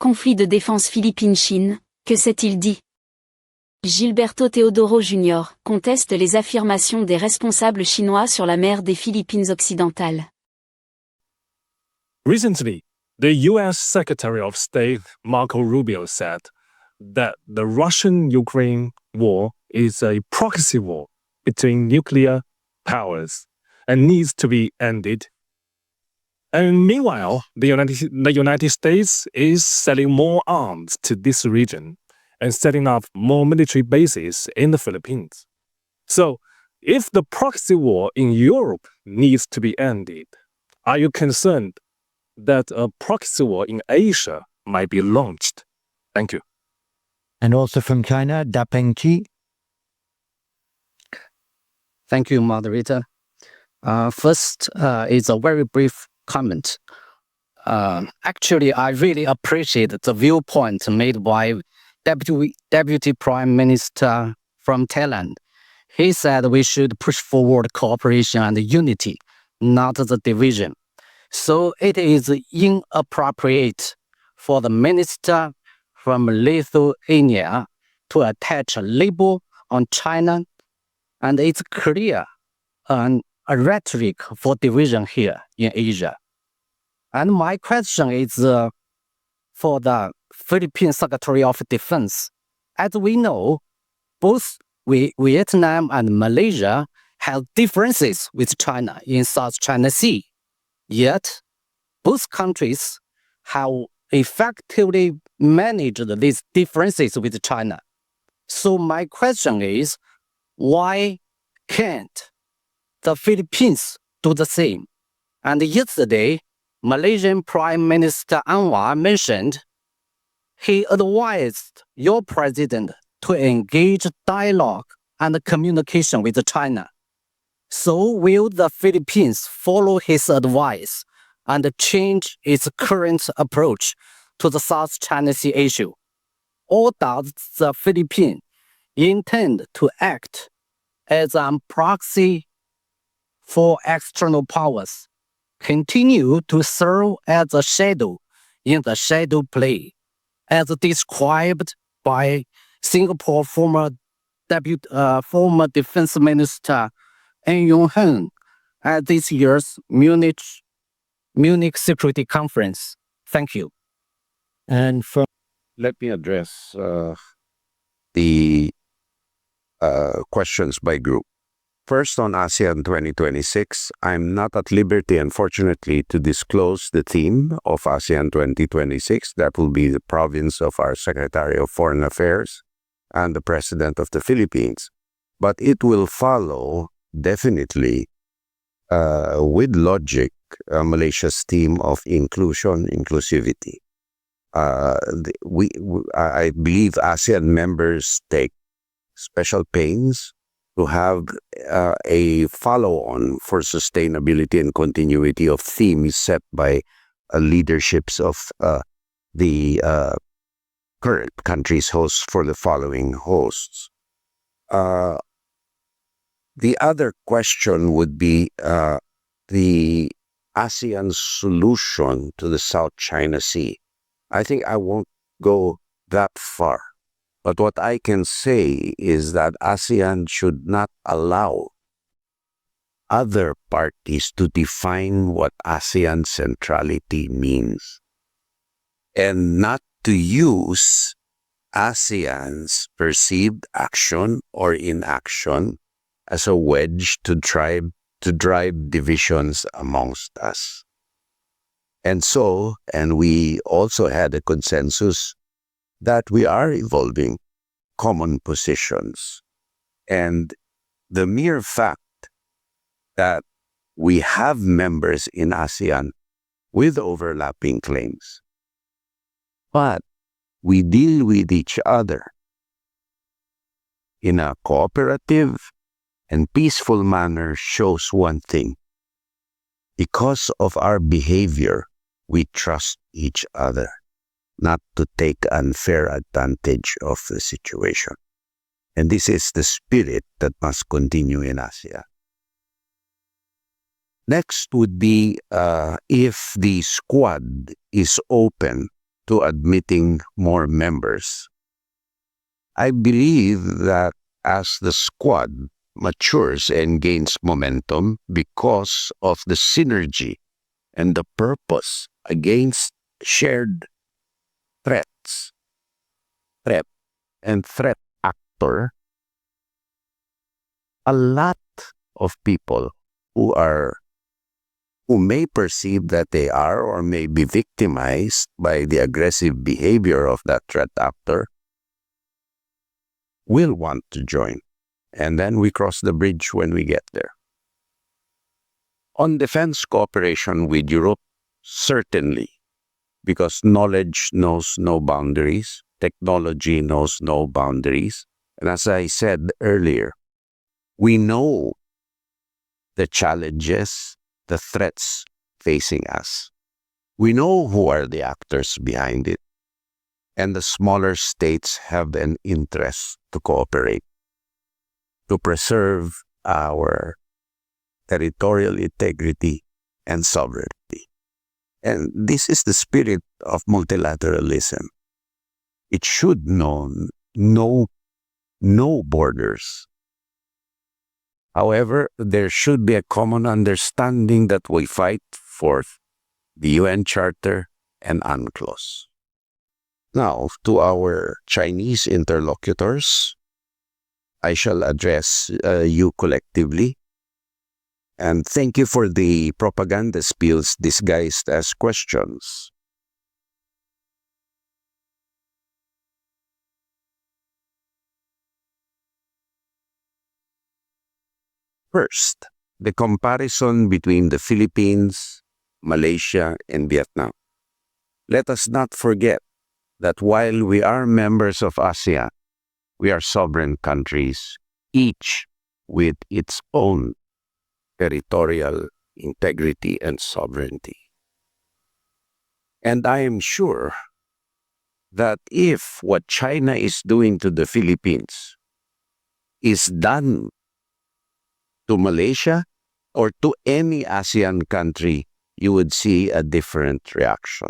Conflit de défense Philippines-Chine, que s'est-il dit? Gilberto Teodoro Jr. conteste les affirmations des responsables chinois sur la mer des Philippines-Occidentales. Recently, the U.S. Secretary of State Marco Rubio said that the Russian-Ukraine war is a proxy war between nuclear powers and needs to be ended. And meanwhile, the United States is selling more arms to this region and setting up more military bases in the Philippines. So, if the proxy war in Europe needs to be ended, are you concerned that a proxy war in Asia might be launched? Thank you. And also from China, Da Pengqi. Thank you, moderator. First, is a very brief comment. Actually, I really appreciate the viewpoint made by Deputy Prime Minister from Thailand. He said we should push forward cooperation and unity, not the division. So it is inappropriate for the minister from Lithuania to attach a label on China, and it's clear a rhetoric for division here in Asia. And my question is for the Philippine Secretary of Defense. As we know, both Vietnam and Malaysia have differences with China in South China Sea. Yet, both countries have effectively managed these differences with China. So my question is, why can't the Philippines do the same? And yesterday, Malaysian Prime Minister Anwar mentioned he advised your president to engage dialogue and communication with China. So will the Philippines follow his advice and change its current approach to the South China Sea issue? Or does the Philippines intend to act as a proxy for external powers, continue to serve as a shadow in the shadow play, as described by Singapore former Defense Minister An Yong-hun at this year's Munich Security Conference? Thank you. And from Let me address the questions by group. First, on ASEAN 2026, I'm not at liberty, unfortunately, to disclose the theme of ASEAN 2026. That will be the province of our Secretary of Foreign Affairs and the President of the Philippines. But it will follow, definitely, with logic, Malaysia's theme of inclusivity. I believe ASEAN members take special pains to have a follow-on for sustainability and continuity of themes set by leaderships of the current country's hosts for the following hosts. The other question would be the ASEAN solution to the South China Sea. I think I won't go that far. But what I can say is that ASEAN should not allow other parties to define what ASEAN centrality means, and not to use ASEAN's perceived action or inaction as a wedge to drive divisions amongst us. And we also had a consensus that we are evolving common positions. And the mere fact that we have members in ASEAN with overlapping claims, but we deal with each other in a cooperative and peaceful manner shows one thing. Because of our behavior, we trust each other, not to take unfair advantage of the situation. And this is the spirit that must continue in ASEAN. Next would be if the Squad is open to admitting more members. I believe that as the Squad matures and gains momentum because of the synergy and the purpose against shared threats, threat and threat actor, a lot of people who may perceive that they are or may be victimized by the aggressive behavior of that threat actor will want to join. And then we cross the bridge when we get there. On defense cooperation with Europe, certainly, because knowledge knows no boundaries, technology knows no boundaries. And as I said earlier, we know the challenges, the threats facing us. We know who are the actors behind it. And the smaller states have an interest to cooperate, to preserve our territorial integrity and sovereignty. And this is the spirit of multilateralism. It should know no borders. However, there should be a common understanding that we fight for the UN Charter and UNCLOS. Now, to our Chinese interlocutors, I shall address you collectively. And thank you for the propaganda spills disguised as questions. First, the comparison between the Philippines, Malaysia, and Vietnam. Let us not forget that while we are members of ASEAN, we are sovereign countries, each with its own territorial integrity and sovereignty. And I am sure that if what China is doing to the Philippines is done to Malaysia or to any ASEAN country, you would see a different reaction.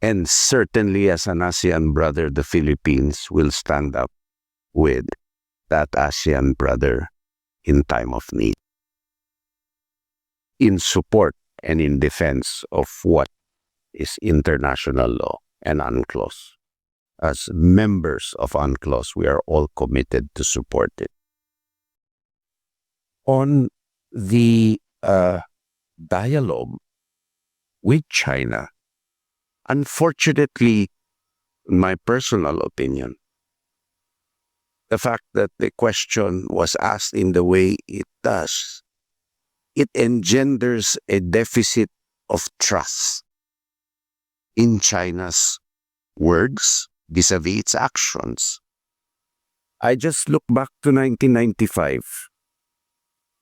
And certainly as an ASEAN brother, the Philippines will stand up with that ASEAN brother in time of need, in support and in defense of what is international law and UNCLOS. As members of UNCLOS, we are all committed to support it. On the dialogue with China, unfortunately, in my personal opinion, the fact that the question was asked in the way it does, it engenders a deficit of trust in China's words vis-a-vis its actions. I just look back to 1995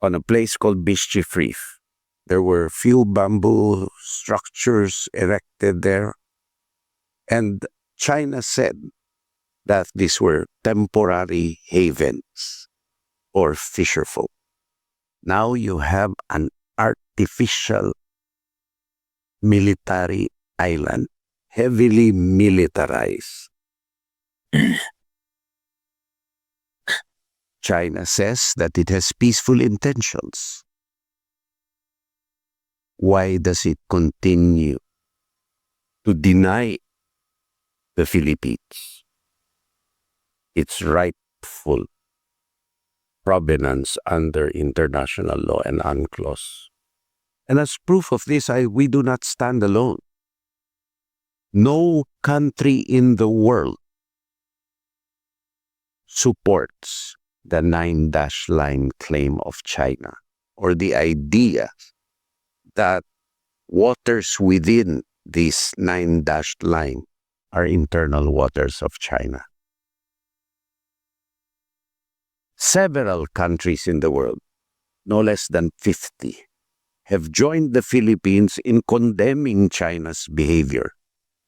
on a place called Mischief Reef. There were few bamboo structures erected there, and China said that these were temporary havens or fisherfolk. Now you have an artificial military island, heavily militarized. China says that it has peaceful intentions. Why does it continue to deny the Philippines its rightful provenance under international law and UNCLOS? And as proof of this, we do not stand alone. No country in the world supports the 9-dash line claim of China, or the idea that waters within this 9-dash line are internal waters of China. Several countries in the world, no less than 50, have joined the Philippines in condemning China's behavior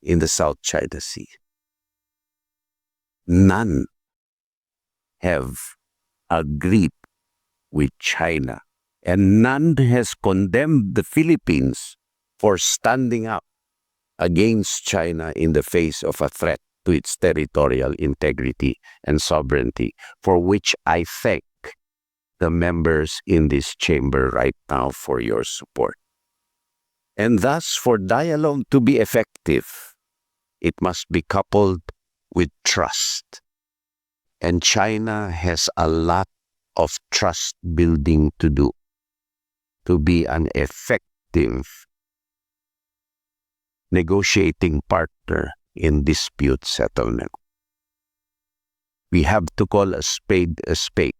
in the South China Sea. None have agreed with China, and none has condemned the Philippines for standing up against China in the face of a threat to its territorial integrity and sovereignty, for which I thank the members in this chamber right now for your support. And thus, for dialogue to be effective, it must be coupled with trust. And China has a lot of trust building to do to be an effective negotiating partner in dispute settlement. We have to call a spade a spade.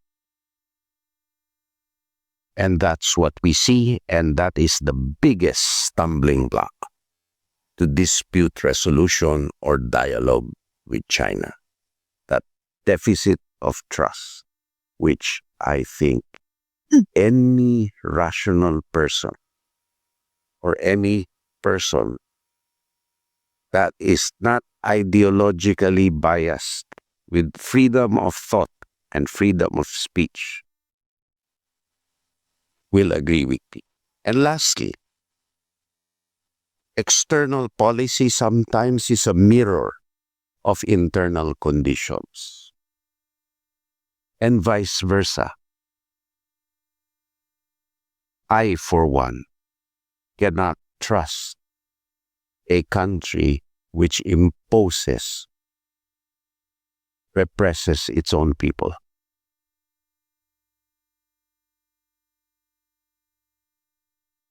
And that's what we see, and that is the biggest stumbling block to dispute resolution or dialogue with China. That deficit of trust, which I think any rational person or any person that is not ideologically biased with freedom of thought and freedom of speech will agree with me. And lastly, external policy sometimes is a mirror of internal conditions, and vice versa. I, for one, cannot trust a country which imposes, represses its own people.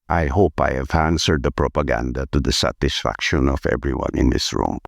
I hope I have answered the propaganda to the satisfaction of everyone in this room.